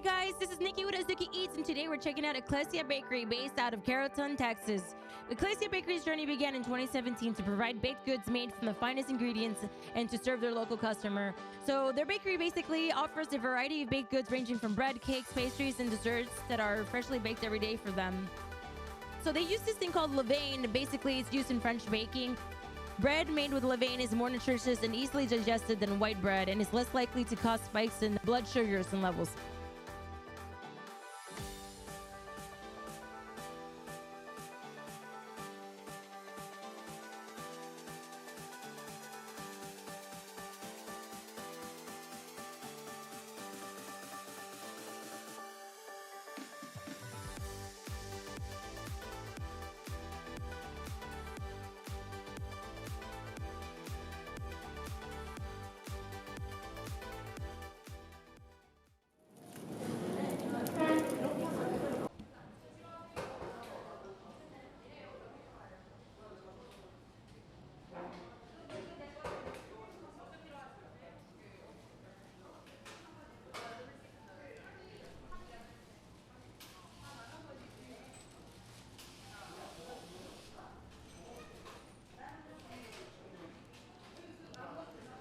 Alright guys, this is Nikki with Azuki Eats, and today we're checking out Ecclesia Bakery based out of Carrolton, Texas. Ecclesia Bakery's journey began in 2017 to provide baked goods made from the finest ingredients and to serve their local customer. So their bakery basically offers a variety of baked goods ranging from bread, cakes, pastries, and desserts that are freshly baked every day for them. So they use this thing called levain. Basically, it's used in French baking. Bread made with levain is more nutritious and easily digested than white bread and is less likely to cause spikes in blood sugars and levels.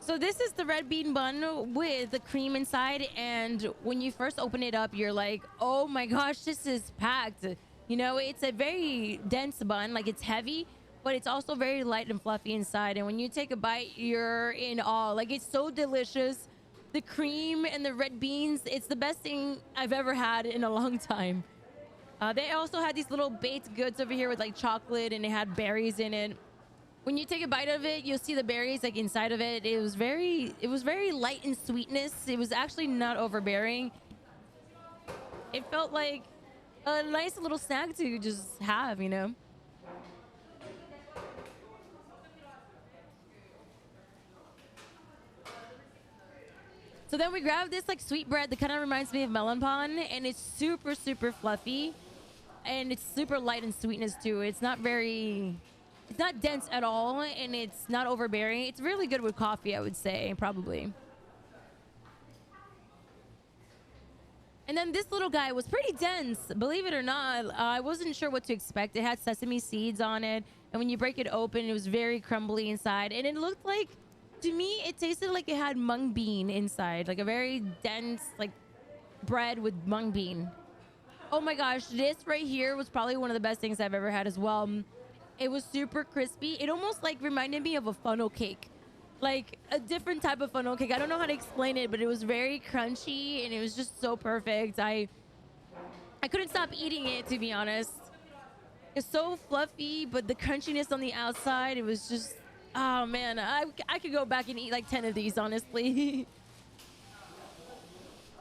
So this is the red bean bun with the cream inside, and when you first open it up, you're like, oh my gosh, this is packed. You know, it's a very dense bun, like it's heavy, but it's also very light and fluffy inside. And when you take a bite, you're in awe. Like, it's so delicious. The cream and the red beans, it's the best thing I've ever had in a long time. They also had these little baked goods over here with like chocolate, and it had berries in it. When you take a bite of it, you'll see the berries like inside of it. It was very light in sweetness. It was actually not overbearing. It felt like a nice little snack to just have, you know. So then we grabbed this like sweet bread that kind of reminds me of melon pan, and it's super fluffy, and it's super light in sweetness too. It's not dense at all, and it's not overbearing. It's really good with coffee, I would say, probably. And then this little guy was pretty dense, believe it or not. I wasn't sure what to expect. It had sesame seeds on it, and when you break it open, it was very crumbly inside, and it looked like, to me, it tasted like it had mung bean inside, like a very dense like bread with mung bean. Oh my gosh, this right here was probably one of the best things I've ever had as well. It was super crispy. It almost like reminded me of a funnel cake, like a different type of funnel cake. I don't know how to explain it, but it was very crunchy, and it was just so perfect. I couldn't stop eating it, to be honest. It's so fluffy, but the crunchiness on the outside, it was just, oh man, I could go back and eat like 10 of these, honestly.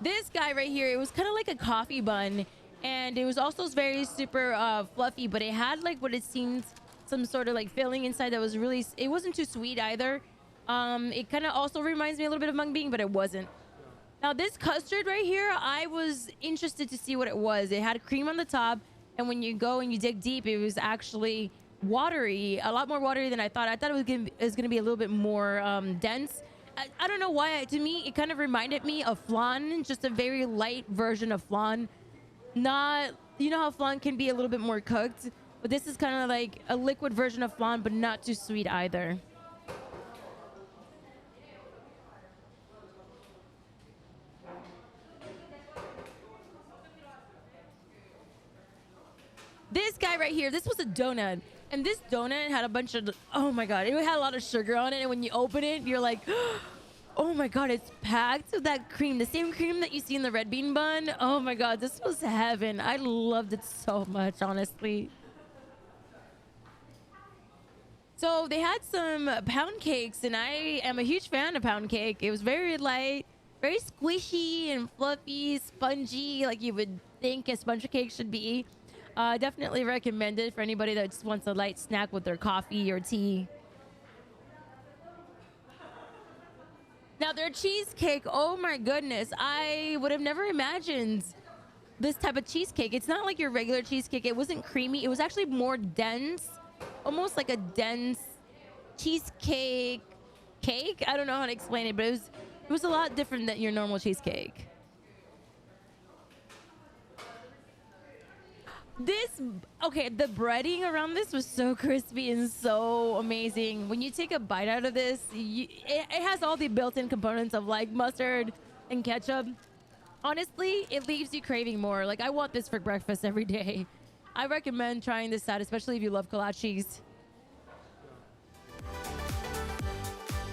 This guy right here, it was kind of like a coffee bun, and it was also very super fluffy, but it had like what it seemed some sort of like filling inside that was really, it wasn't too sweet either. It kind of also reminds me a little bit of mung bean, but it wasn't. Now this custard right here, I was interested to see what it was. It had cream on the top, and when you go and you dig deep, it was actually watery, a lot more watery than I thought. I thought it was gonna be a little bit more dense. I don't know why. To me, it kind of reminded me of flan, just a very light version of flan. Not, you know how flan can be a little bit more cooked, but this is kind of like a liquid version of flan, but not too sweet either. This guy right here, this was a donut, and this donut had a bunch of, oh my god, it had a lot of sugar on it, and when you open it, you're like, oh my god, it's packed with that cream, the same cream that you see in the red bean bun. Oh my god, this was heaven. I loved it so much, honestly. So they had some pound cakes, and I am a huge fan of pound cake. It was very light, very squishy and fluffy, spongy, like you would think a sponge cake should be. Definitely recommended for anybody that just wants a light snack with their coffee or tea. Now their cheesecake, oh my goodness, I would have never imagined this type of cheesecake. It's not like your regular cheesecake. It wasn't creamy. It was actually more dense, almost like a dense cheesecake cake. I don't know how to explain it, but it was a lot different than your normal cheesecake. This, okay, the breading around this was so crispy and so amazing. When you take a bite out of this, it has all the built-in components of like mustard and ketchup. Honestly, it leaves you craving more. Like, I want this for breakfast every day. I recommend trying this out, especially if you love kolaches.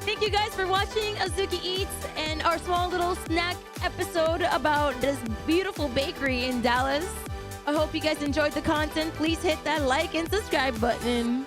Thank you guys for watching Azuki Eats and our small little snack episode about this beautiful bakery in Dallas. I hope you guys enjoyed the content. Please hit that like and subscribe button.